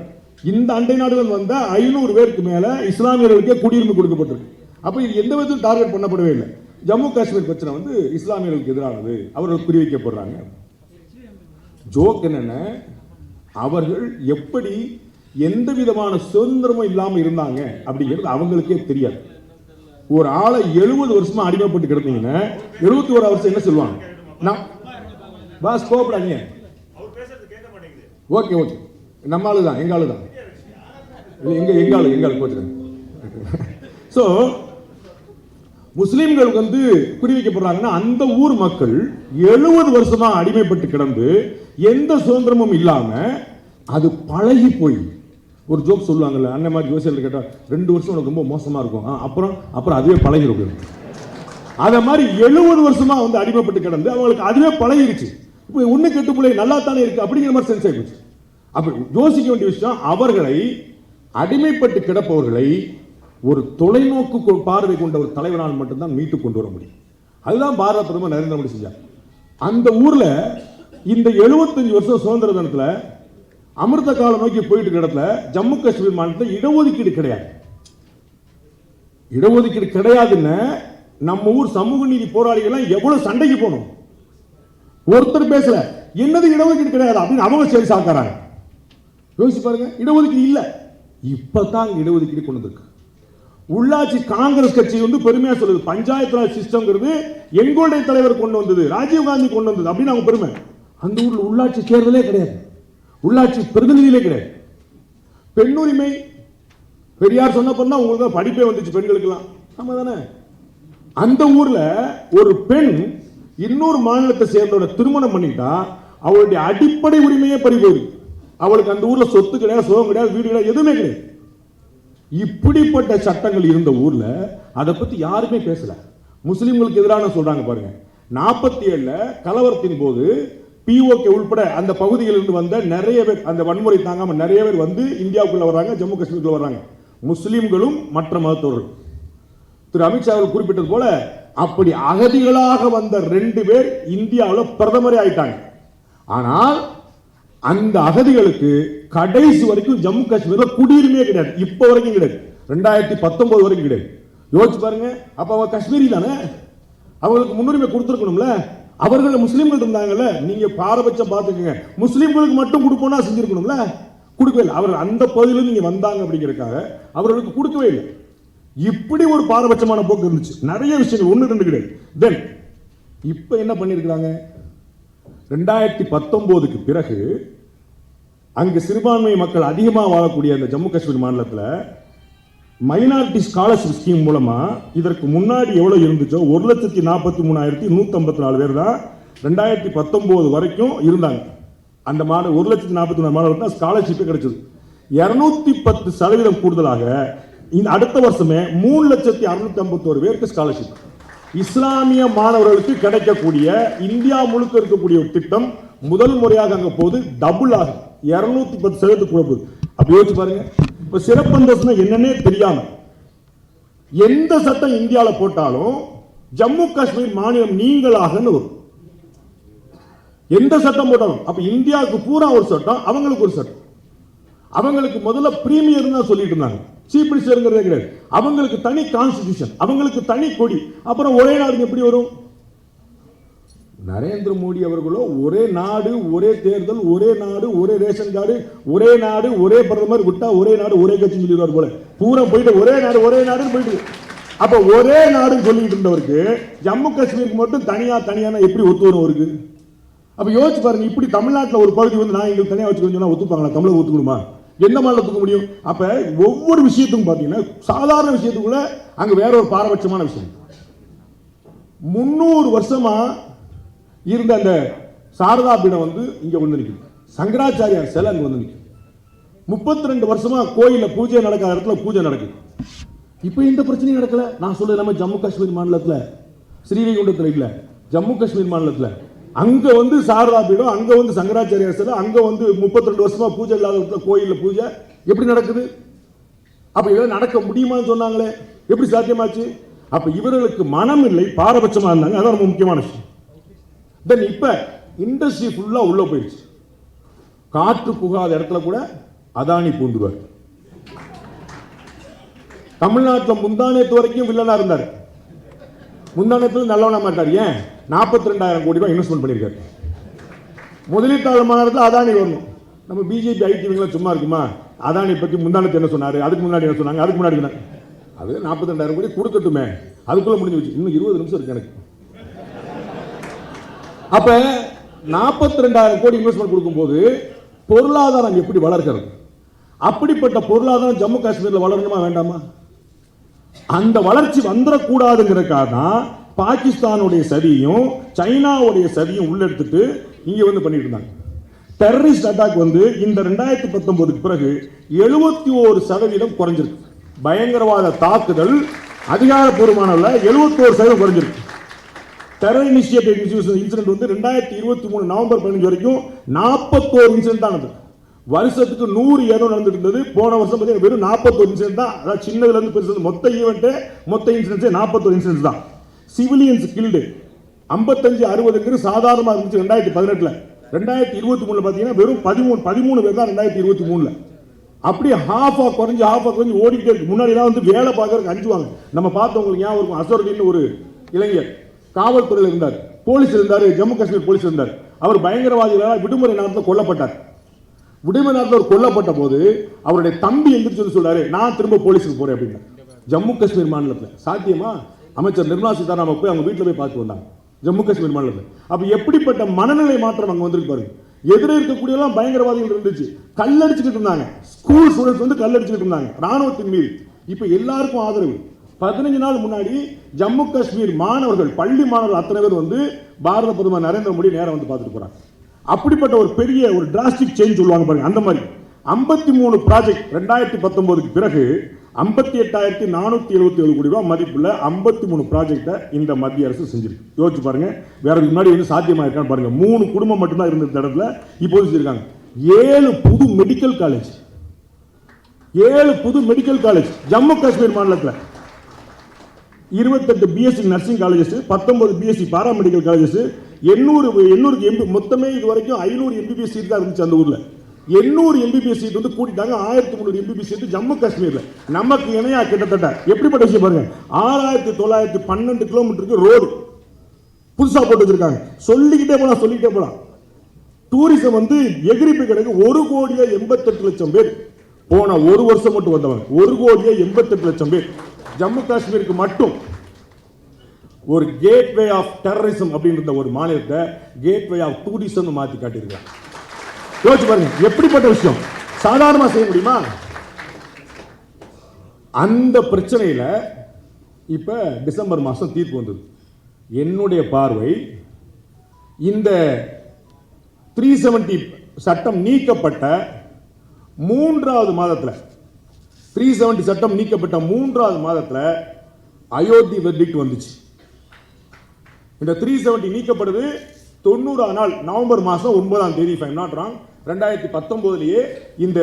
[SPEAKER 1] இந்த அண்டை நாடுகள் வந்த 500 பேருக்கு மேல இஸ்லாமியர்களுக்கே குடியுரிமை கொடுக்கப்பட்டிருக்கு. அப்ப இது எந்த விதத்தில் டார்கெட் பண்ணப்படவே இல்லை. ஜம்மு காஷ்மீர் பிரச்சனை வந்து இஸ்லாமியர்களுக்கு எதிரானது, அவர்கள் குறி வைக்கப்படுறாங்க. ஜோக் என்னன்னா, அவர்கள் எப்படி எந்த விதமான சுதந்திரமும் இல்லாம இருந்தாங்க அப்படிங்கிறது அவங்களுக்கே தெரியாது. ஒரு ஆளை 70 வருஷமா அடிமைப்பட்டு கிடந்தீங்கன்னா 71 வருஷம் என்ன சொல்லுவாங்க? நான் பாஸ் கோபப்படாதீங்க, ஓகே ஓகே நம்ம ஆளு தான், எங்க ஆளு தான், எங்காளு கோச்சுறேன். ஸோ முஸ்லீம்கள் வந்து குறி வைக்கப்படுறாங்கன்னா, அந்த ஊர் மக்கள் 70 வருஷமா அடிமைப்பட்டு கிடந்து எந்த சுதந்திரமும் இல்லாம அது பழகி போய், ஒரு ஜோக் சொல்லுவாங்கல்ல, அண்ணன் மாதிரி ஜோசியர்கள் கேட்டா 2 வருஷம் உனக்கு ரொம்ப மோசமா இருக்கும், அப்புறம் அதுவே பழகிடும். அத மாதிரி 70 வருஷமா வந்து அடிமைப்பட்டு கிடந்து அவங்களுக்கு அதுவே பழகிருச்சு. இப்போ ஒண்ணு கெட்டு பிள்ளை நல்லா தானே இருக்கு அப்படிங்கிற மாதிரி சென்ஸ் ஆயிடுச்சு. அப்ப யோசிக்க வேண்டிய விஷயம், அவர்களை அடிமைப்பட்டு கிடப்பவர்களை ஒரு தொலைநோக்கு பார்வை கொண்ட ஒரு தலைவனால் மட்டும்தான் மீட்டு கொண்டு வர முடியும். அதுதான் பாரத பிரதமர் நரேந்திர மோடி செஞ்சார். அந்த ஊர்ல இந்த 75 வருஷம் சுதந்திர தினத்துல அமிர்த காலம் நோக்கி போயிட்டு இடத்துல ஜம்மு காஷ்மீர் மாநிலத்தில் இடஒதுக்கீடு கிடையாது. இடஒதுக்கீடு கிடையாதுன்னு நம்ம ஊர் சமூக நீதி போராளிகள் எவ்வளவு சண்டைக்கு போனோம். ஒருத்தர் பேசல, என்னது இடஒதுக்கீடு கிடையாது அப்படின்னு அவங்க சரி சாக்காராங்க. யோசிச்சு பாருங்க, இடஒதுக்கீடு இல்ல. இப்பதான் இடஒதுக்கீடு கொண்டு வந்திருக்கு. உள்ளாட்சி காங்கிரஸ் கட்சி வந்து பெருமையா சொல்லுது, பஞ்சாயத்து ராஜ் சிஸ்டம்ங்கிறது எங்களுடைய தலைவர் கொண்டு வந்தது, ராஜீவ் காந்தி கொண்டு வந்தது அப்படின்னு அவங்க பெருமை. அந்த ஊர்ல உள்ளாட்சி தேர்தலே கிடையாது, உள்ளாட்சி பிரதிநிதியிலே கிடையாது. பெண்ணுரிமை பெரியார் சொன்ன பண்ணா உங்களுக்கு படிப்பே வந்துச்சு பெண்களுக்கெல்லாம், ஆமா தானே? அந்த ஊர்ல ஒரு பெண் இன்னொரு மாநிலத்தை சேர்ந்தோட திருமணம் பண்ணிட்டா அவளுடைய அடிப்படை உரிமையே பறிபோகுது. அவளுக்கு அந்த ஊர்ல சொத்து கிடையாது, சுகம் கிடையாது, வீடு கிடையாது, எதுவுமே கிடையாது. இப்படிப்பட்ட சட்டங்கள் இருந்த ஊர்ல அதை பத்தி யாருமே பேசல. முஸ்லிம்களுக்கு எதிரான சொல்றாங்க பாருங்க. 47 கலவரத்தின் போது பிஓகே உள்பட அந்த பகுதிகளிலிருந்து வந்த நிறைய பேர், அந்த வன்முறை தாங்காம நிறைய பேர் வந்து இந்தியாவுக்குள்ள வர்றாங்க, ஜம்மு காஷ்மீருக்குள்ள வர்றாங்க. முஸ்லிம்களும் மற்ற மதத்தவர்கள். திரு அமித்ஷா அவர்கள் குறிப்பிட்டது போல அப்படி அகதிகளாக வந்த 2 பேர் இந்தியாவில் பிரதமரே ஆயிட்டாங்க. ஆனால் அந்த அகதிகளுக்கு கடைசி வரைக்கும் ஜம்மு காஷ்மீர்ல குடியுரிமையே கிடையாது. இப்ப வரைக்கும் கிடையாது, 2019 வரைக்கும் கிடையாது. யோசிச்சு பாருங்க. அப்ப அவங்க காஷ்மீரி தானே, அவங்களுக்கு முன்னுரிமை கொடுத்துருக்கணும்ல. அவர்கள் முஸ்லீம்கள் இருந்தாங்கல்ல, நீங்க பாரபட்சம் பார்த்துக்கங்க. முஸ்லீம்களுக்கு மட்டும் கொடுப்போம்னா செஞ்சிருக்கணும்ல, கொடுக்கவே இல்லை. அவர் அந்த பகுதியில் நீங்க வந்தாங்க அப்படிங்கிறதுக்காக அவர்களுக்கு கொடுக்கவே இல்லை. இப்படி ஒரு பாரபட்சமான போக்கு இருந்துச்சு. நிறைய விஷயங்கள், 1-2 கிடையாது. தென் இப்ப என்ன பண்ணிருக்காங்க, 2019க்கு பிறகு அங்கு சிறுபான்மை மக்கள் அதிகமாக வாழக்கூடிய அந்த ஜம்மு காஷ்மீர் மாநிலத்தில் மைனாரிட்டி ஸ்காலர்ஷிப் ஸ்கீம் மூலமா இதற்கு முன்னாடி எவ்வளவு இருந்துச்சோ 1,43,154 பேர் தான் 2019 வரைக்கும் இருந்தாங்க. அந்த மாநில 1,43,000 மாணவர்களுக்கு தான் ஸ்காலர்ஷிப் கிடைச்சது. 210% கூடுதலாக இந்த அடுத்த வருஷமே 3,651,000 பேருக்கு ஸ்காலர்ஷிப். இஸ்லாமிய மாணவர்களுக்கு கிடைக்கக்கூடிய இந்தியா முழுக்க இருக்கக்கூடிய ஒரு திட்டம் முதல் முறையாக அங்க போது டபுள் ஆகும், 210% கூட போகுது. அப்ப யோசிச்சு பாருங்க. இப்ப சிறப்பு அந்தஸ்து என்னன்னே தெரியாம எந்த சட்டம் இந்தியாவில் போட்டாலும் ஜம்மு காஷ்மீர் மாநிலம் நீங்களாக வரும். எந்த சட்டம் போட்டாலும் அப்ப இந்தியாவுக்கு பூரா ஒரு சட்டம், அவங்களுக்கு ஒரு சட்டம். அவங்களுக்கு முதல்ல பிரீமியர் தான் சொல்லிட்டு இருந்தாங்க, சீஃப் மினிஸ்டர்ங்கிறதே கிடையாது. அவங்களுக்கு தனி கான்ஸ்டிடியூஷன், அவங்களுக்கு தனி கொடி. அப்புறம் ஒரே நாடு எப்படி வரும்? நரேந்திர மோடி அவர்களோ ஒரே நாடு ஒரே தேர்தல், ஒரே நாடு ஒரே ரேஷன் கார்டு, ஒரே நாடு ஒரே பிரதமர், விட்டா ஒரே நாடு ஒரே கட்சி சொல்லிடுவார் போல. பூரா போயிட்டு ஒரே நாடுன்னு போயிட்டு. அப்ப ஒரே நாடுன்னு சொல்லிட்டு இருந்தவருக்கு ஜம்மு காஷ்மீருக்கு மட்டும் தனியான எப்படி ஒத்து வரும் அவருக்கு? அப்ப யோசிச்சு பாருங்க. இப்படி தமிழ்நாட்டில் ஒரு பகுதி வந்து நான் எங்களுக்கு தனியா வச்சுக்கணும் ஒத்துப்பாங்களா? தமிழக ஒத்துக்கணுமா? எந்த மாநிலம் ஒத்துக்க முடியும்? அப்ப ஒவ்வொரு விஷயத்துக்கும் பாத்தீங்கன்னா சாதாரண விஷயத்துக்குள்ள அங்க வேற ஒரு பாரபட்சமான விஷயம். 300 வருஷமா இருந்த அந்த சாரதா பீடம் வந்து இங்க வந்து நிற்குது. சங்கராச்சாரியார் சிலை அங்க வந்து நிற்குது. 32 வருஷமா கோயில பூஜை நடக்காத இடத்துல பூஜை நடக்குது. இப்ப இந்த பிரச்சனையும் நடக்கல. நான் சொல்றது நம்ம ஜம்மு காஷ்மீர் மாநிலத்துல, ஸ்ரீவைகுண்டத்துல இல்ல, ஜம்மு காஷ்மீர் மாநிலத்துல அங்க வந்து சாரதா பீடம், அங்க வந்து சங்கராச்சாரியார் சிலை, அங்க வந்து 32 வருஷமா பூஜை இல்லாத இடத்துல கோயில்ல பூஜை எப்படி நடக்குது? அப்ப இதெல்லாம் நடக்க முடியுமான்னு சொன்னாங்களே, எப்படி சாத்தியமாச்சு? அப்ப இவர்களுக்கு மனம் இல்லை, பாரபட்சமா இருந்தாங்க. அதான் ரொம்ப முக்கியமான விஷயம். தென் இப்ப இண்டஸ்ட்ரி ஃபுல்லா உள்ள போயிடுச்சு. காற்று புகாத இடத்துல கூட அதானி பூந்துருவார். தமிழ்நாட்டில் முந்தானத்து வரைக்கும் வில்லனா இருந்தார், முந்தானத்தில் நல்லவனா மாட்டார். ஏன்? 42,000 கோடி ரூபாய் இன்வெஸ்ட்மெண்ட் பண்ணியிருக்காரு. முதலீட்டாளர் மாநாட்டில் அதானி வரணும். நம்ம பிஜேபி ஐடி சும்மா இருக்குமா? அதானி பத்தி முந்தானத்து என்ன சொன்னாரு, அதுக்கு முன்னாடி என்ன சொன்னாங்க, அதுக்கு முன்னாடி அது 42,000 கோடி கொடுக்கட்டுமே, அதுக்குள்ள முடிஞ்சு வச்சு. இன்னும் 20 நிமிஷம் இருக்கு எனக்கு. அப்ப 42,000 கோடி இன்வெஸ்ட்மெண்ட் கொடுக்கும்போது பொருளாதாரம் எப்படி வளர்க்கிறது? அப்படிப்பட்ட பொருளாதாரம் ஜம்மு காஷ்மீர்ல வளரணுமா வேண்டாமா? அந்த வளர்ச்சி வந்துடக்கூடாதுங்கிறதுக்காக தான் பாகிஸ்தானுடைய சதியும் சைனாவுடைய சதியும் உள்ளெடுத்துட்டு இங்க வந்து பண்ணிட்டு இருந்தாங்க. டெரரிஸ்ட் அட்டாக் வந்து இந்த 2019க்கு பிறகு 71% குறைஞ்சிருக்கு. பயங்கரவாத தாக்குதல் அதிகாரப்பூர்வமான 71% குறைஞ்சிருக்கு. டெரர் இனிஷியேட்டிவ் இன்சிடென்ட் வந்து 2023 நவம்பர் 15 வரைக்கும் 41 இன்சிடென்ட் ஆனது. வருஷத்துக்கு 100 நடந்துட்டு இருந்தது. போன வருஷம் பார்த்தீங்கன்னா வெறும் 41 இன்சிடென்ட் தான். அதாவது சின்னதுல இருந்து பெருசு மொத்த ஈவெண்ட் மொத்த இன்சிடென்ட்ஸ் 41 இன்சிடென்ட்ஸ் தான். சிவிலியன்ஸ் கில்டு 55-60 சாதாரணமாக இருந்துச்சு 2018. 2023 பார்த்தீங்கன்னா வெறும் 13 பேர் தான் 2023. அப்படியே ஹாஃபா குறைஞ்சு ஓடிக்கிட்டே இருக்கு. முன்னாடி எல்லாம் வந்து வேலை பார்க்கறதுக்கு அஞ்சுவாங்க. நம்ம பார்த்தவங்களுக்கு ஞாபகம் இருக்கும், அசருதீன் ஒரு இளைஞர் காவல்துறையில் இருந்தார், போலீஸ் இருந்தார், ஜம்மு காஷ்மீர் போலீஸ் இருந்தார். அவர் பயங்கரவாதிகளால் விடுமுறை நேரத்தில் கொல்லப்பட்டார். விடுமுறை நேரத்தில் கொல்லப்பட்ட போது அவருடைய தம்பி எந்திரிச்சு சொல்றாரு, நான் திரும்ப போலீஸுக்கு போறேன் அப்படின்னு. ஜம்மு காஷ்மீர் மாநிலத்தில் சாத்தியமா? அமைச்சர் நிர்மலா சீதாராமன் போய் அவங்க வீட்டில் போய் பார்த்து வந்தாங்க ஜம்மு காஷ்மீர் மாநிலத்தில். அப்ப எப்படிப்பட்ட மனநிலை மாற்றம் அங்க வந்திருக்கு பாருங்க. எதிரே இருக்கக்கூடிய எல்லாம் பயங்கரவாதிகள் இருந்துச்சு, கல்லடிச்சுட்டு இருந்தாங்க. ஸ்கூல் ஸ்டூடெண்ட்ஸ் வந்து கல்லடிச்சுட்டு இருந்தாங்க ராணுவத்தின் மீது. இப்ப எல்லாருக்கும் ஆதரவு. 15 நாள் முன்னாடி ஜம்மு காஷ்மீர் மாணவர்கள், பள்ளி மாணவர்கள் அத்தனை பேர் வந்து பாரத பிரதமர் நரேந்திர மோடி நேரம் வந்து பார்த்துட்டு போறாங்க. அப்படிப்பட்ட ஒரு பெரிய ஒரு டிராஸ்டிக் சேஞ்ச் சொல்லுவாங்க பாருங்க. அந்த மாதிரி 53 ப்ராஜெக்ட் 2019க்கு பிறகு 58,477 கோடி ரூபாய் மதிப்புள்ள 53 ப்ராஜெக்டை இந்த மத்திய அரசு செஞ்சிருக்கு. யோசிச்சு பாருங்க, வேற முன்னாடி வந்து சாத்தியமா இருக்கான்னு பாருங்க. 3 குடும்பம் மட்டும்தான் இருந்த இடத்துல இப்போது செஞ்சிருக்காங்க. 7 புது மெடிக்கல் காலேஜ், 7 புது மெடிக்கல் காலேஜ் ஜம்மு காஷ்மீர் மாநிலத்தில். 28 BSc nursing colleges, 19 BSc paramedical colleges, 800 மொத்தமே இது வரைக்கும் 500 எம்பிபிஎஸ் சீட் தான் இருந்துச்சு அந்த ஊர்ல. 800 எம்பிபிஎஸ் சீட் வந்து கூட்டிட்டாங்க. 1300 எம்பிபிஎஸ் சீட் ஜம்மு காஷ்மீர்ல. நமக்கு இணையா கிட்டத்தட்ட எப்படிப்பட்ட விஷயம் பாருங்க. 6912 கிலோமீட்டருக்கு ரோடு புதுசா போட்டு வச்சிருக்காங்க. சொல்லிக்கிட்டே போலாம். டூரிசம் வந்து எகிரிப்பு கிடக்கு. 1,88,00,000 பேர் போன ஒரு வருஷம் மட்டும் வந்தவங்க. 1,88,00,000 பேர் ஜம்மு காஷ்மீருக்கு மட்டும். ஒரு கேட்வே ஆஃப் டெரரிசம் அப்படின்ற ஒரு மாநிலத்தை கேட்வே ஆஃப் டூரிசம் மாத்தி காட்டியிருக்காங்க. யோசிச்சு பாருங்க, எப்படிப்பட்ட விஷயம். சாதாரணமா செய்ய முடியுமா? அந்த பிரச்சனையில இப்ப டிசம்பர் மாசம் தீர்ப்பு வந்தது. என்னுடைய பார்வை, இந்த 370 சட்டம் நீக்கப்பட்ட 3வது மாதத்தில் 370 சட்டம் நீக்கப்பட்ட 3வது மாதத்தில் அயோத்தி வெர்டிக்ட் வந்துச்சு. இந்த 370 நீக்கப்படுது 90 நாள் நவம்பர் மாதம் 9ஆம் தேதி, if I am not wrong, 2019 இந்த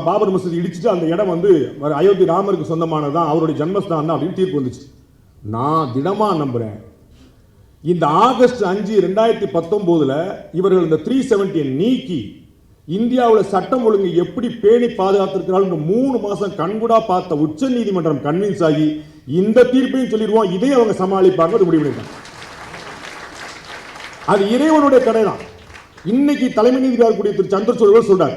[SPEAKER 1] பாபர் மசூதி இடிச்சுட்டு அந்த இடம் வந்து அயோத்தி ராமருக்கு சொந்தமானதான், அவருடைய ஜன்மஸ்தானம் தான் அப்படின்னு தீர்ப்பு வந்துச்சு. நான் திடமா நம்புறேன், இந்த ஆகஸ்ட் 5, 2019 இவர்கள் இந்த 370 நீக்கி இந்தியாவில் சட்டம் ஒழுங்கு எப்படி பேணி பாதுகாத்திருக்கிறார்கள் 3 மாசம் கண்கூடா பார்த்த உச்ச நீதிமன்றம் கன்வின்ஸ் ஆகி இந்த தீர்ப்பையும் சொல்லிடுவோம், இதை அவங்க சமாளிப்பாங்க முடிவு பண்ணிட்டாங்க. அது இறைவனுடைய கடை தான். இன்னைக்கு தலைமை நீதிபதியாக கூடிய திரு சந்திரசூட் சொல்றார்,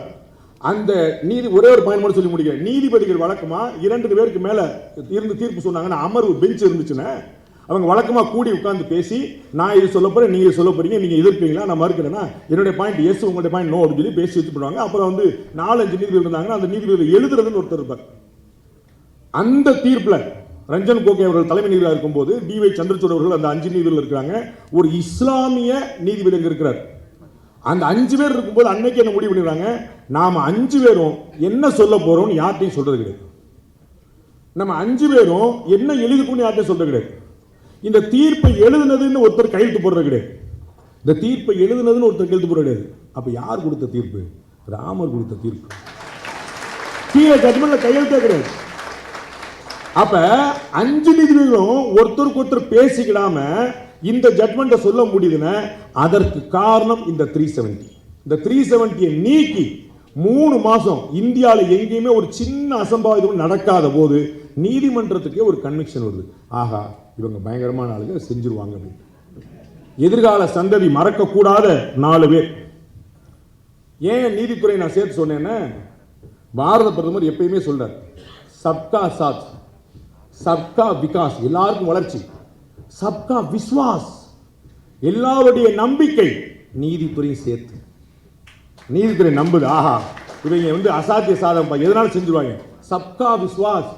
[SPEAKER 1] அந்த நீதி ஒரே ஒரு பாயிண்ட் மட்டும் சொல்லி முடிக்கிறேன். நீதிபதிகள் வழக்கமா 2 பேருக்கு மேல இருந்து தீர்ப்பு சொன்னாங்கன்னா, அமர்வு பெஞ்ச் இருந்துச்சுன்னா அவங்க வழக்கமா கூடி உட்கார்ந்து பேசி, நான் இது சொல்ல போறேன், நீங்க சொல்ல போறீங்க, நீங்க எதிர்ப்பீங்களா, நான் மறுக்கிறேன்னா என்னுடைய பாயிண்ட் எஸ், உங்களுடைய பாயிண்ட் நோ அப்படின்னு சொல்லி பேசி வச்சு பண்ணுவாங்க. அப்புறம் வந்து 4-5 நீதிபதிகள் இருந்தாங்கன்னா அந்த நீதிபதிகள் எழுதுறதுன்னு ஒருத்தர் இருப்பார். அந்த தீர்ப்புல ரஞ்சன் கோகோய் அவர்கள் தலைமை நீதிபதியாக இருக்கும்போது டி.ஒய். சந்திரசூட் அவர்கள் அந்த 5 நீதிபதிகள் இருக்கிறாங்க. ஒரு இஸ்லாமிய நீதிபதி அங்க இருக்கிறார். அந்த 5 பேர் இருக்கும்போது அன்னைக்கு என்ன முடிவு பண்ணிடுறாங்க, நாம 5 பேரும் என்ன சொல்ல போறோம்னு யார்ட்டையும் சொல்றது கிடையாது. நம்ம 5 பேரும் என்ன எழுதிக்கணும்னு யார்ட்டையும் சொல்றது கிடையாது. இந்த தீர்ப்பை எழுதுனதுன்னு ஒருத்தர் கையெழுத்து போடுறது கிடையாது. இந்த தீர்ப்பை எழுதுனதுன்னு ஒருத்தர் கையெழுத்து போடுறது கிடையாது. அப்ப யார் கொடுத்த தீர்ப்பு? ராமர் கொடுத்த தீர்ப்பு. கீழே ஜட்மெண்ட்ல கையெழுத்தே கிடையாது. அப்ப 5 நீதிபதிகளும் ஒருத்தருக்கு ஒருத்தர் பேசிக்கிடாம இந்த ஜட்மெண்ட்டை சொல்ல முடியுதுன்னா அதற்கு காரணம் இந்த 370. இந்த 370 நீக்கி 3 மாசம் இந்தியாவில் எங்கேயுமே ஒரு சின்ன அசம்பாவிதம் நடக்காத போது நீதிமன்றத்துக்கே ஒரு கன்விக்ஷன் வருது, ஆகா இவங்க பயங்கரமான ஆளுங்க செஞ்சிருவாங்க. எதிர்கால சந்ததி மறக்க கூடாத 4 பேர். ஏன் நீதித்துறை நான் சேர்த்து சொன்னேன்னா, பாரத பிரதமர் எப்பயுமே சொல்றார், சப்கா சாத் சப்கா விகாஸ், எல்லாருக்கும் வளர்ச்சி, சப்கா விஸ்வாஸ், எல்லாருடைய நம்பிக்கை, நீதித்துறை சேர்த்து. நீதித்துறை நம்புது, ஆஹா இவங்க வந்து அசாத்திய சாதம் எதனால செஞ்சுருவாங்க. சப்கா விஸ்வாஸ்,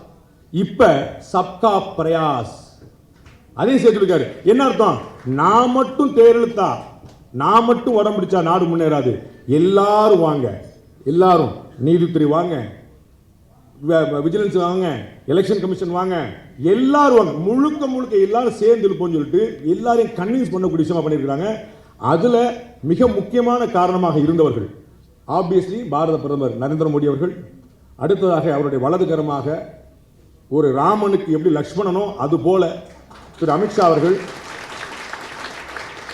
[SPEAKER 1] இப்ப சப்கா பிரயாஸ், அதையும் சேர்த்துருக்காரு. என்ன அர்த்தம்? நான் மட்டும் தேர்தெடுத்தா, நான் மட்டும் உடம்பு பிடிச்சா நாடு முன்னேறாது. எல்லாரும் வாங்க, எல்லாரும் நீதித்துறை வாங்க, விஜிலன்ஸ் வாங்க, எலெக்ஷன் கமிஷன் வாங்க, எல்லாரும் வாங்க, முழுக்க முழுக்க எல்லாரும் சேர்ந்து இருப்போம்னு சொல்லிட்டு எல்லாரையும் கன்வின்ஸ் பண்ணக்கூடிய விஷயமா பண்ணியிருக்காங்க. அதுல மிக முக்கியமான காரணமாக இருந்தவர்கள் ஆப்வியஸ்லி பாரத பிரதமர் நரேந்திர மோடி அவர்கள். அடுத்ததாக அவருடைய வலதுகரமாக ஒரு ராமனுக்கு எப்படி லக்ஷ்மணனோ அது போல திரு அமித்ஷா அவர்கள்,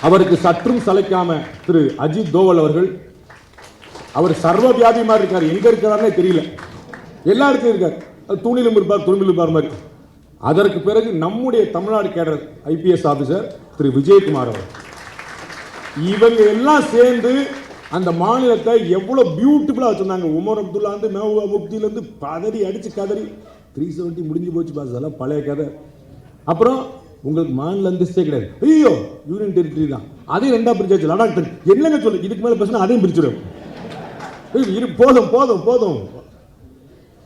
[SPEAKER 1] அவருக்கு சற்றும் சளைக்காம திரு அஜித் தோவல் அவர்கள். அவர் சர்வ வியாபி மாதிரி இருக்கார், எங்க இருக்கிறாருன்னே தெரியல, எல்லாருக்கும் இருக்கார், தூணிலும் இருப்பார் துணிலும் இருப்பார் மாதிரி. அதற்கு பிறகு நம்முடைய தமிழ்நாடு கேடர் ஐபிஎஸ் ஆபீசர் திரு விஜயகுமார் அவர், இவங்க எல்லாம் சேர்ந்து அந்த மாநிலத்தை எவ்வளவு பியூட்டிஃபுல்லா வச்சிருந்தாங்க. உமர் அப்துல்லா வந்து மெஹபூபா முஃப்தியில இருந்து பதறி அடிச்சு கதறி 370 முடிஞ்சு போச்சு பாஸ், அதெல்லாம் பழைய கதை. அப்புறம் உங்களுக்கு மாநில அந்தஸ்தே கிடையாது, ஐயோ யூனியன் டெரிட்டரி தான், அதையும் 2ஆ பிரிச்சாச்சு, லடாக் என்னங்க சொல்லு, இதுக்கு மேல பேசினா அதையும் பிரிச்சிடும். போதும் போதும் போதும்,